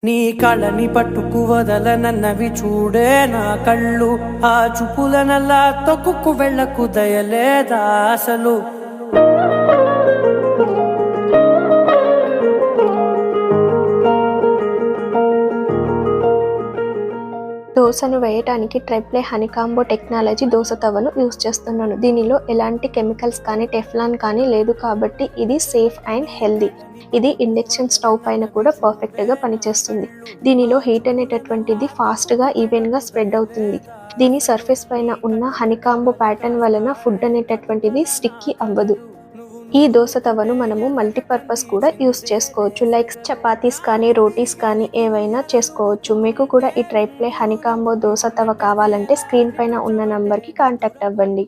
నీ కళని పట్టుకు వదలనన్నవి చూడే నా కళ్ళు, ఆ చూపులనల్లా తొక్కుకు వెళ్ళకు దయలేదా అసలు. దోసను వేయడానికి ట్రైప్లే హనీకాంబో టెక్నాలజీ దోస తవను యూస్ చేస్తున్నాను. దీనిలో ఎలాంటి కెమికల్స్ కానీ టెఫ్లాన్ కానీ లేదు కాబట్టి ఇది సేఫ్ అండ్ హెల్దీ. ఇది ఇండక్షన్ స్టవ్ పైన కూడా పర్ఫెక్ట్గా పనిచేస్తుంది. దీనిలో హీట్ అనేటటువంటిది ఫాస్ట్గా ఈవెన్గా స్ప్రెడ్ అవుతుంది. దీని సర్ఫేస్ పైన ఉన్న హనీకాంబో ప్యాటర్న్ వలన ఫుడ్ అనేటటువంటిది స్టిక్కీ అవ్వదు. ఈ దోస తవను మనము మల్టీపర్పస్ కూడా యూస్ చేసుకోవచ్చు. లైక్ చపాతీస్ కానీ రోటీస్ కానీ ఏవైనా చేసుకోవచ్చు. మీకు కూడా ఈ ట్రైప్లే హనీకాంబో దోస తవ కావాలంటే స్క్రీన్ పైన ఉన్న నంబర్కి కాంటాక్ట్ అవ్వండి.